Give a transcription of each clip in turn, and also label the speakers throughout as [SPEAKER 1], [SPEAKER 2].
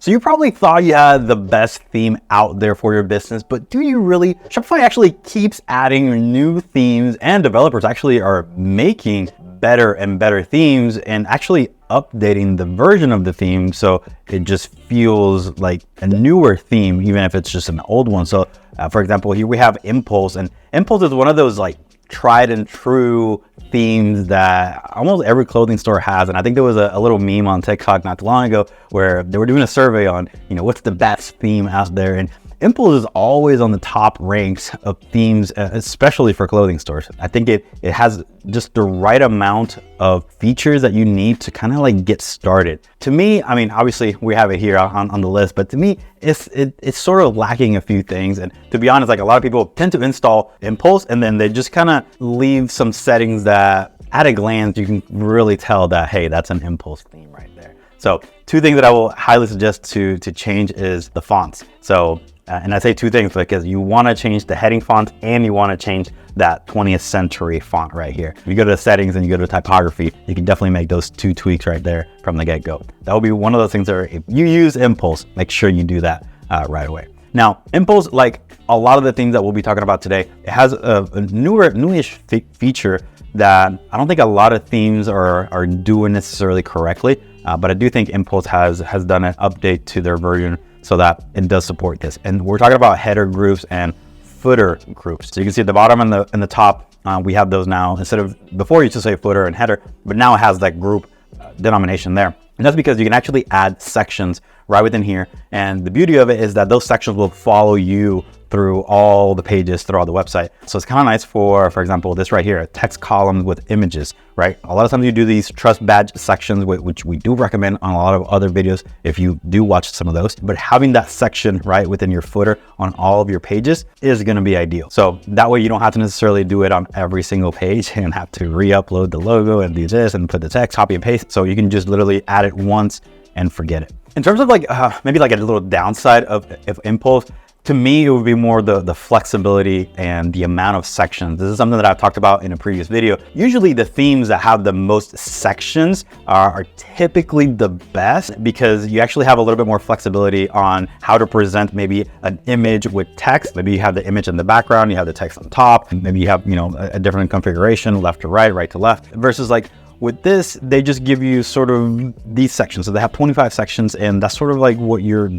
[SPEAKER 1] So you probably thought you had the best theme out there for your business, but do you really? Shopify actually keeps adding new themes, and developers actually are making better and better themes and actually updating the version of the theme so it just feels like a newer theme, even if it's just an old one. So for example, here we have Impulse, and Impulse is one of those like tried and true themes that almost every clothing store has. And I think there was a little meme on TikTok not too long ago where they were doing a survey on, what's the best theme out there. And Impulse is always on the top ranks of themes, especially for clothing stores. I think it has just the right amount of features that you need to kind of like get started. To me, I mean, obviously we have it here on the list, but to me, it's sort of lacking a few things. And to be honest, like a lot of people tend to install Impulse and then they just kind of leave some settings that at a glance, you can really tell that, hey, that's an Impulse theme right there. So 2 things that I will highly suggest to change is the fonts. So, and I say 2 things because you want to change the heading font and you want to change that 20th century font right here. If you go to the settings and you go to typography, you can definitely make those 2 tweaks right there from the get-go. That will be one of those things that if you use Impulse, make sure you do that right away. Now, Impulse, like a lot of the things that we'll be talking about today, it has a newish feature that I don't think a lot of themes are doing necessarily correctly, but I do think Impulse has done an update to their version so that it does support this. And we're talking about header groups and footer groups. So you can see at the bottom and the top, we have those now. Instead of before you used to say footer and header, but now it has that group denomination there. And that's because you can actually add sections right within here. And the beauty of it is that those sections will follow you through all the pages throughout the website. So it's kind of nice for example, this right here, text columns with images, right? A lot of times you do these trust badge sections, which we do recommend on a lot of other videos if you do watch some of those. But having that section right within your footer on all of your pages is going to be ideal. So that way you don't have to necessarily do it on every single page and have to re-upload the logo and do this and put the text, copy and paste. So you can just literally add it once and forget it. In terms of like maybe like a little downside of Impulse, to me, it would be more the flexibility and the amount of sections. This is something that I've talked about in a previous video. Usually the themes that have the most sections are typically the best because you actually have a little bit more flexibility on how to present maybe an image with text. Maybe you have the image in the background, you have the text on top. Maybe you have, a different configuration, left to right to left, versus like with this, they just give you sort of these sections. So they have 25 sections and that's sort of like what you're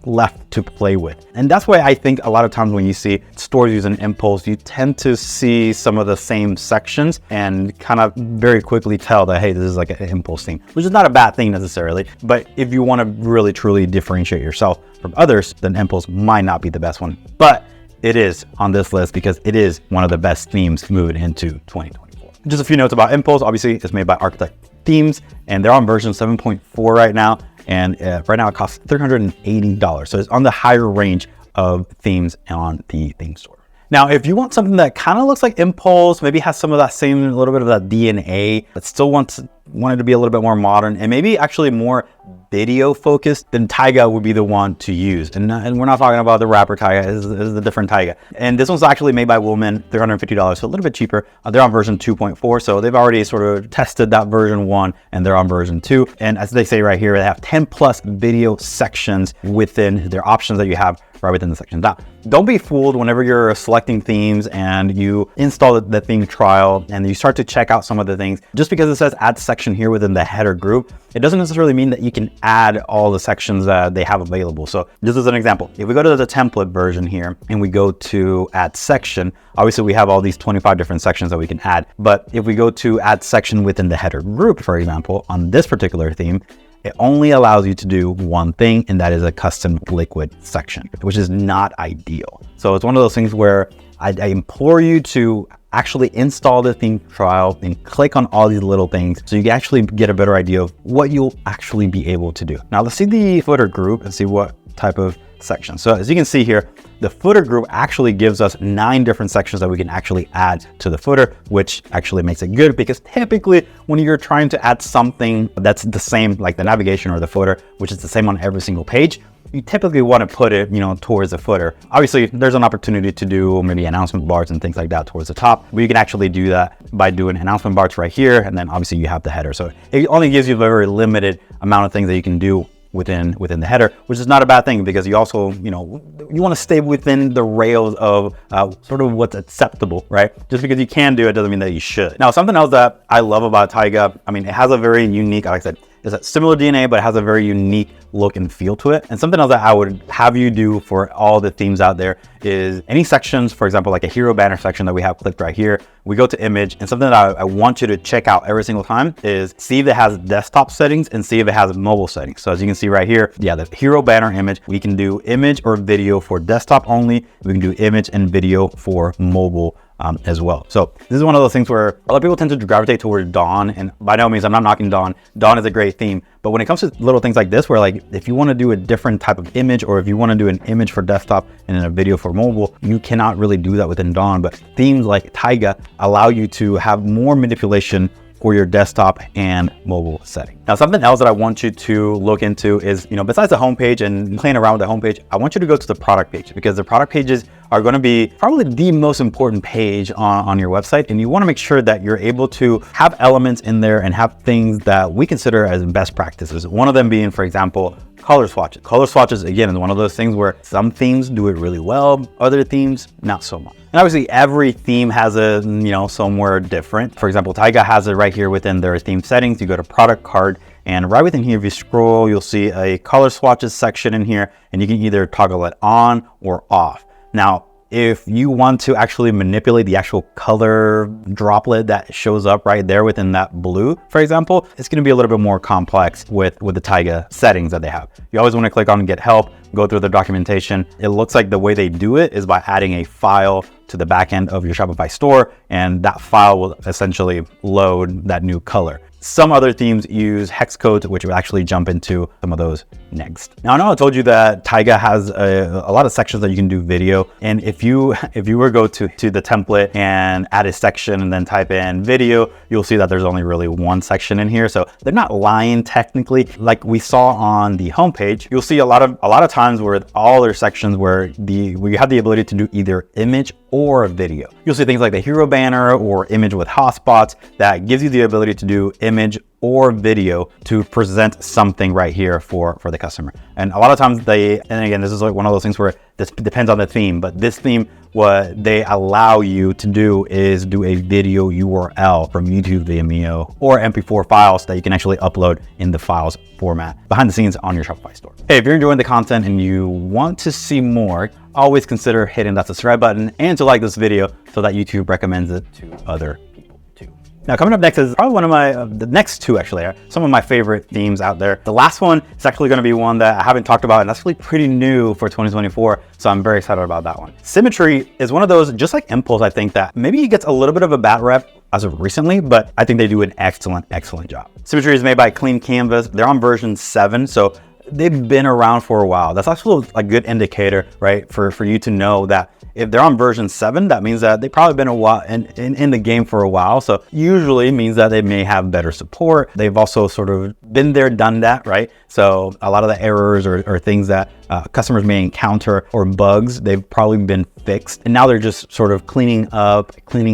[SPEAKER 1] left to play with. And that's why I think a lot of times when you see stores using Impulse, you tend to see some of the same sections and kind of very quickly tell that, hey, this is like an Impulse theme, which is not a bad thing necessarily. But if you want to really truly differentiate yourself from others, then Impulse might not be the best one. But it is on this list because it is one of the best themes moving into 2020. Just a few notes about Impulse. Obviously, it's made by Architect Themes, and they're on version 7.4 right now. And right now it costs $380. So it's on the higher range of themes on the theme store. Now, if you want something that kind of looks like Impulse, maybe has some of that same, a little bit of that DNA, but still wants it to be a little bit more modern and maybe actually more video focused, then Taiga would be the one to use. And we're not talking about the rapper Taiga, this is a different Taiga. And this one's actually made by Woolman, $350, so a little bit cheaper. They're on version 2.4, so they've already sort of tested that version 1 and they're on version 2. And as they say right here, they have 10 plus video sections within their options that you have right within the section. Now, don't be fooled whenever you're selecting themes and you install the theme trial and you start to check out some of the things. Just because it says add section here within the header group, it doesn't necessarily mean that you can add all the sections that they have available. So just as an example, if we go to the template version here and we go to add section, obviously we have all these 25 different sections that we can add. But if we go to add section within the header group, for example, on this particular theme, it only allows you to do one thing, and that is a custom liquid section, which is not ideal. So it's one of those things where I implore you to actually install the theme trial and click on all these little things so you can actually get a better idea of what you'll actually be able to do. Now let's see the footer group and see what type of section. So as you can see here, the footer group actually gives us 9 different sections that we can actually add to the footer, which actually makes it good because typically when you're trying to add something that's the same, like the navigation or the footer, which is the same on every single page, you typically want to put it, towards the footer. Obviously, there's an opportunity to do maybe announcement bars and things like that towards the top, but you can actually do that by doing announcement bars right here. And then obviously you have the header. So it only gives you a very limited amount of things that you can do within the header, which is not a bad thing because you also, you want to stay within the rails of sort of what's acceptable, right? Just because you can do it doesn't mean that you should. Now, something else that I love about Taiga, I mean, it has a very unique, like I said, it's a similar DNA, but it has a very unique look and feel to it. And something else that I would have you do for all the themes out there is any sections, for example, like a hero banner section that we have clicked right here, we go to image, and something that I want you to check out every single time is see if it has desktop settings and see if it has mobile settings. So as you can see right here, yeah, the hero banner image, we can do image or video for desktop only. We can do image and video for mobile as well. So this is one of those things where a lot of people tend to gravitate towards Dawn, and by no means I'm not knocking Dawn. Dawn is a great theme, but when it comes to little things like this, where like if you want to do a different type of image, or if you want to do an image for desktop and then a video for mobile, you cannot really do that within Dawn. But themes like Taiga allow you to have more manipulation for your desktop and mobile setting. Now, something else that I want you to look into is, besides the homepage and playing around with the homepage, I want you to go to the product page, because the product pages are going to be probably the most important page on your website. And you want to make sure that you're able to have elements in there and have things that we consider as best practices. One of them being, for example, color swatches. Color swatches, again, is one of those things where some themes do it really well, other themes, not so much. And obviously every theme has a, somewhere different. For example, Taiga has it right here within their theme settings. You go to product card, and right within here, if you scroll, you'll see a color swatches section in here, and you can either toggle it on or off. Now, if you want to actually manipulate the actual color droplet that shows up right there within that blue, for example, it's going to be a little bit more complex with the Taiga settings that they have. You always want to click on get help, go through the documentation. It looks like the way they do it is by adding a file to the back end of your Shopify store, and that file will essentially load that new color. Some other themes use hex codes, which will actually jump into some of those next. Now, I know I told you that Taiga has a lot of sections that you can do video. And if you were to go to the template and add a section and then type in video, you'll see that there's only really one section in here. So they're not lying technically. Like we saw on the homepage, you'll see a lot of times where all their sections where you have the ability to do either image or video. You'll see things like the hero banner or image with hotspots that gives you the ability to do image or video to present something right here for the customer. And a lot of times and again, this is like one of those things where this depends on the theme, but this theme, what they allow you to do is do a video URL from YouTube, Vimeo, or MP4 files that you can actually upload in the files format behind the scenes on your Shopify store. Hey, if you're enjoying the content and you want to see more, always consider hitting that subscribe button and to like this video so that YouTube recommends it to other people too. Now, coming up next is probably one of the next two actually are some of my favorite themes out there. The last one is actually going to be one that I haven't talked about, and that's really pretty new for 2024. So I'm very excited about that one. Symmetry is one of those, just like Impulse, I think that maybe it gets a little bit of a bad rep as of recently, but I think they do an excellent job. Symmetry is made by Clean Canvas. They're on version 7. So they've been around for a while. That's actually a good indicator, right? For you to know that if they're on version 7, that means that they've probably been a while in the game for a while. So usually means that they may have better support. They've also sort of been there, done that, right? So a lot of the errors or things that customers may encounter or bugs, they've probably been fixed. And now they're just sort of cleaning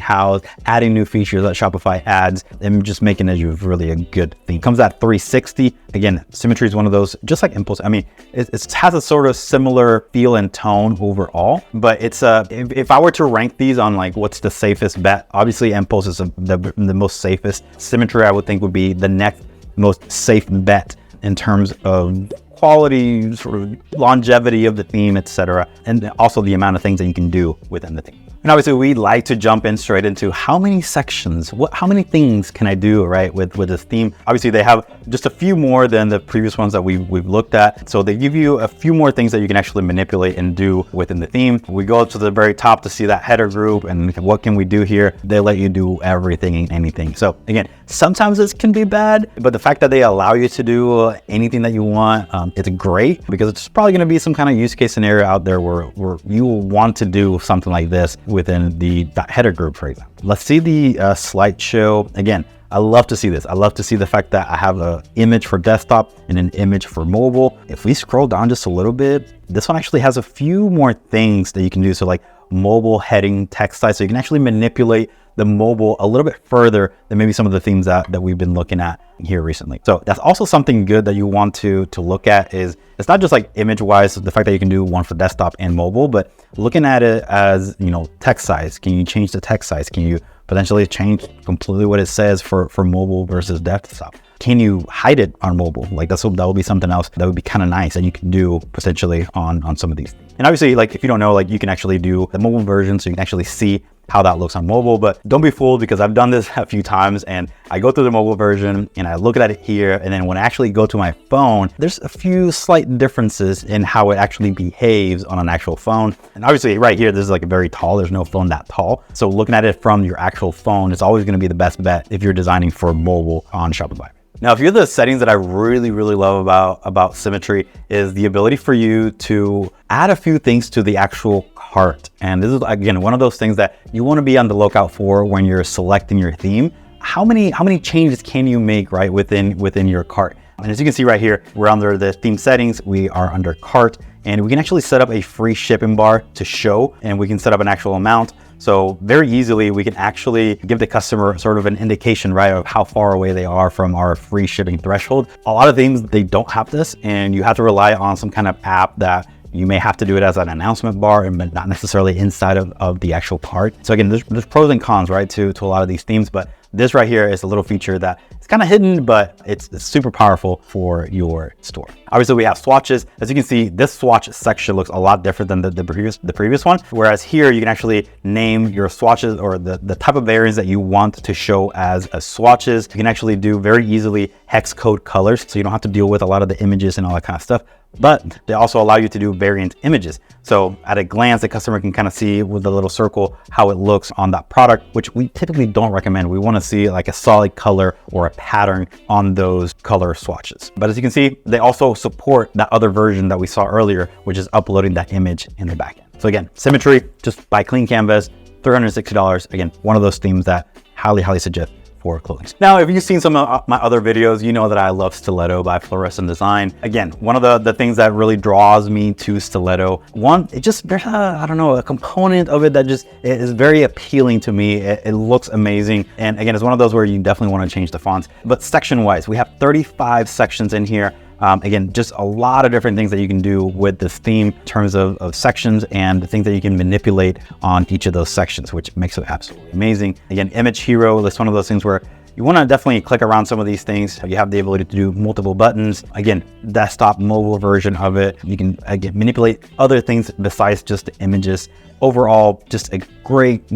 [SPEAKER 1] house, adding new features that Shopify adds, and just making it really a good thing. It comes at $360. Again, Symmetry is one of those, just like Impulse. I mean, it has a sort of similar feel and tone overall, but it's if I were to rank these on like what's the safest bet, obviously Impulse is the most safest. Symmetry, I would think, would be the next most safe bet in terms of quality, sort of longevity of the theme, etc., and also the amount of things that you can do within the theme. And obviously, we like to jump in straight into how many sections, how many things can I do, right, with this theme? Obviously, they have just a few more than the previous ones that we've looked at. So they give you a few more things that you can actually manipulate and do within the theme. We go up to the very top to see that header group and what can we do here? They let you do everything and anything. So again, sometimes this can be bad, but the fact that they allow you to do anything that you want, it's great, because it's probably going to be some kind of use case scenario out there where you will want to do something like this within that header group, for example. Let's see the slideshow. Again, I love to see this. I love to see the fact that I have an image for desktop and an image for mobile. If we scroll down just a little bit, this one actually has a few more things that you can do. So like mobile heading text size. So you can actually manipulate the mobile a little bit further than maybe some of the themes that we've been looking at here recently. So that's also something good that you want to look at. Is it's not just like image wise, the fact that you can do one for desktop and mobile, but looking at it as, you know, text size. Can you change the text size? Can you potentially change completely what it says for mobile versus desktop? Can you hide it on mobile? Like that would be something else that would be kind of nice that you can do potentially on some of these things. And obviously, like if you don't know, like you can actually do the mobile version, so you can actually see how that looks on mobile. But don't be fooled, because I've done this a few times and I go through the mobile version and I look at it here, and then when I actually go to my phone, there's a few slight differences in how it actually behaves on an actual phone. And obviously right here, this is like very tall. There's no phone that tall. So looking at it from your actual phone is always going to be the best bet if you're designing for mobile on Shopify. Now, a few of the settings that I really love about Symmetry is the ability for you to add a few things to the actual cart. And this is, again, one of those things that you want to be on the lookout for when you're selecting your theme. How many changes can you make, right, within your cart? And as you can see right here, we're under the theme settings. We are under cart, and we can actually set up a free shipping bar to show, and we can set up an actual amount. So very easily, we can actually give the customer sort of an indication, right, of how far away they are from our free shipping threshold. A lot of things, they don't have this, and you have to rely on some kind of app that you may have to do it as an announcement bar, and not necessarily inside of the actual cart. So again, there's pros and cons, right, to a lot of these themes, but this right here is a little feature that it's kind of hidden, but it's super powerful for your store. Obviously, we have swatches. As you can see, this swatch section looks a lot different than the previous one. Whereas here, you can actually name your swatches or the type of variants that you want to show as swatches. You can actually do very easily hex code colors, so you don't have to deal with a lot of the images and all that kind of stuff. But they also allow you to do variant images. So at a glance, the customer can kind of see with the little circle how it looks on that product, which we typically don't recommend. We want to see like a solid color or a pattern on those color swatches. But as you can see, they also support that other version that we saw earlier, which is uploading that image in the backend. So again, Symmetry, just buy clean canvas, $360. Again, one of those themes that highly suggest for clothing. Now, if you've seen some of my other videos, you know that I love Stiletto by Fluorescent Design. Again, one of the things that really draws me to Stiletto, one, it just, there's I don't know, a component of it that just is very appealing to me. It looks amazing. And again, it's one of those where you definitely want to change the fonts. But section wise, we have 35 sections in here. Again, just a lot of different things that you can do with this theme in terms of sections and the things that you can manipulate on each of those sections, which makes it absolutely amazing. Again, Image Hero, that's one of those things where you want to definitely click around some of these things. You have the ability to do multiple buttons. Again, desktop, mobile version of it. You can, again, manipulate other things besides just the images. Overall, just a great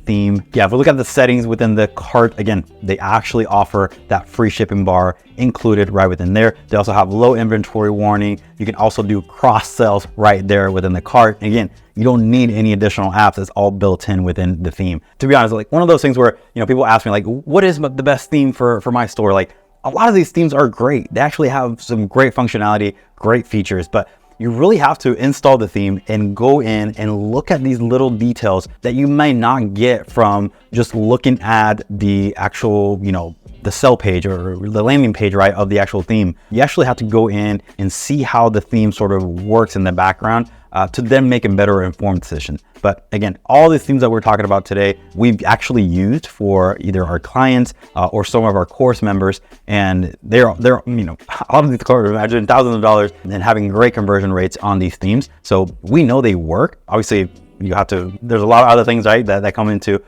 [SPEAKER 1] theme. Yeah, if we look at the settings within the cart, again, they actually offer that free shipping bar included right within there. They also have low inventory warning. You can also do cross sells right there within the cart. Again, you don't need any additional apps. It's all built in within the theme. To be honest, like one of those things where, you know, people ask me like, what is the best theme for my store? Like a lot of these themes are great. They actually have some great functionality, great features, but you really have to install the theme and go in and look at these little details that you might not get from just looking at the actual, you know, the sell page or the landing page, right, of the actual theme. You actually have to go in and see how the theme sort of works in the background to then make a better informed decision. But again, all these themes that we're talking about today, we've actually used for either our clients or some of our course members, and they're you know, a lot of these courses, imagine thousands of dollars and having great conversion rates on these themes. So we know they work. Obviously, you have to, there's a lot of other things, right, that come into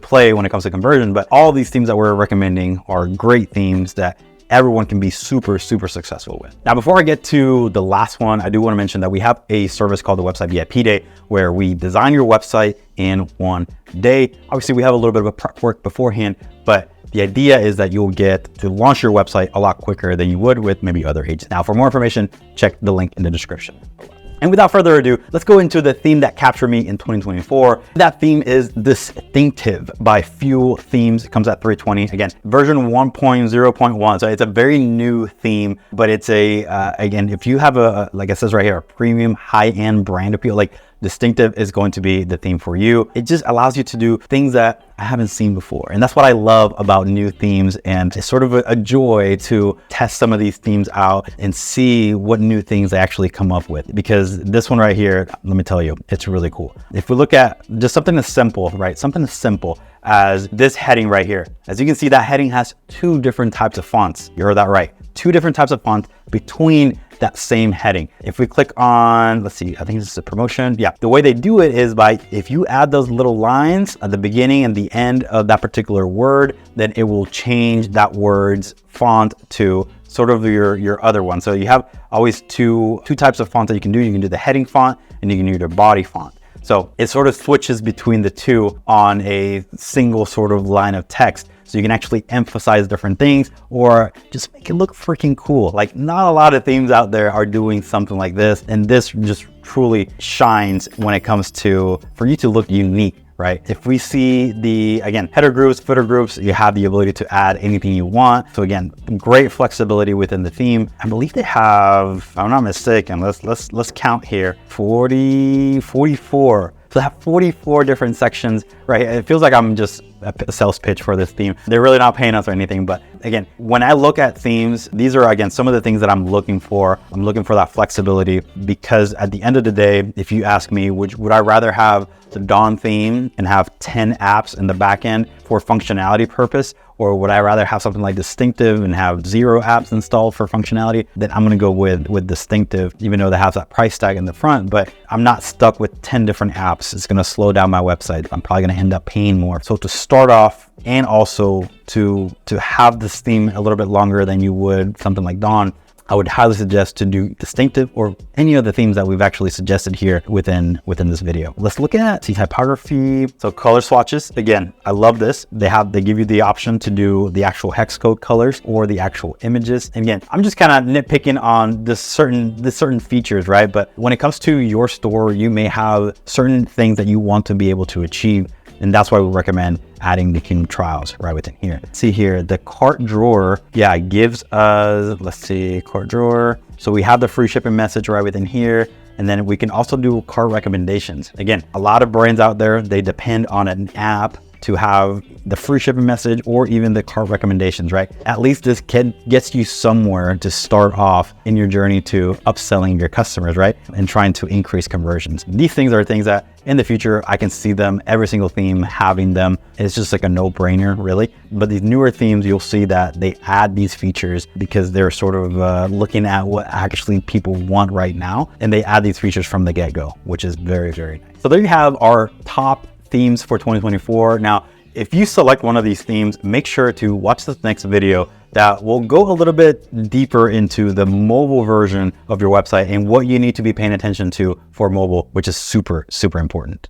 [SPEAKER 1] play when it comes to conversion, but all these themes that we're recommending are great themes that everyone can be super successful with. Now, before I get to the last one, I do want to mention that we have a service called the Website VIP Day, where we design your website in one day. Obviously, we have a little bit of a prep work beforehand, but the idea is that you'll get to launch your website a lot quicker than you would with maybe other agents. Now, for more information, check the link in the description below. And without further ado, let's go into the theme that captured me in 2024. That theme is Distinctive by Fuel Themes. It comes at $320. Again, version 1.0.1. So it's a very new theme, but it's a, again, if you have a, like it says right here, a premium high-end brand appeal, like Distinctive is going to be the theme for you. It just allows you to do things that I haven't seen before. And that's what I love about new themes. And it's sort of a joy to test some of these themes out and see what new things they actually come up with. Because this one right here, let me tell you, it's really cool. If we look at just something as simple, right? Something as simple as this heading right here. As you can see, that heading has 2 different types of fonts. You heard that right. 2 different types of fonts between that same heading. If we click on, let's see, I think this is a promotion. Yeah, the way they do it is by, if you add those little lines at the beginning and the end of that particular word, then it will change that word's font to sort of your other one. So you have always two types of fonts that you can do. You can do the heading font and you can do the body font. So it sort of switches between the two on a single sort of line of text. So you can actually emphasize different things or just make it look freaking cool. Like, not a lot of themes out there are doing something like this. And this just truly shines when it comes to, for you to look unique, right? If we see the, again, header groups, footer groups, you have the ability to add anything you want. So again, great flexibility within the theme. I believe they have, if I'm not mistaken, let's count here, 44. So they have 44 different sections, right? It feels like I'm just a sales pitch for this theme. They're really not paying us or anything. But again, when I look at themes, these are, again, some of the things that I'm looking for. I'm looking for that flexibility, because at the end of the day, if you ask me, would I rather have the Dawn theme and have 10 apps in the back end for functionality purpose, or would I rather have something like Distinctive and have 0 apps installed for functionality? Then I'm gonna go with Distinctive, even though they have that price tag in the front, but I'm not stuck with 10 different apps. It's gonna slow down my website. I'm probably gonna end up paying more. So to start off, and also to have this theme a little bit longer than you would something like Dawn, I would highly suggest to do Distinctive or any of the themes that we've actually suggested here within this video. Let's look at typography. So color swatches. Again, I love this. They give you the option to do the actual hex code colors or the actual images. And again, I'm just kind of nitpicking on this certain features, right? But when it comes to your store, you may have certain things that you want to be able to achieve. And that's why we recommend adding the Kingdom Trials right within here. See here, the cart drawer, yeah, gives us, let's see, cart drawer. So we have the free shipping message right within here. And then we can also do cart recommendations. Again, a lot of brands out there, they depend on an app to have the free shipping message or even the cart recommendations, right? At least this gets you somewhere to start off in your journey to upselling your customers, right? And trying to increase conversions. These things are things that in the future, I can see them, every single theme having them. It's just like a no-brainer, really. But these newer themes, you'll see that they add these features because they're sort of looking at what actually people want right now. And they add these features from the get-go, which is very, very nice. So there you have our top themes for 2024. Now, if you select one of these themes, make sure to watch this next video that will go a little bit deeper into the mobile version of your website and what you need to be paying attention to for mobile, which is super, super important.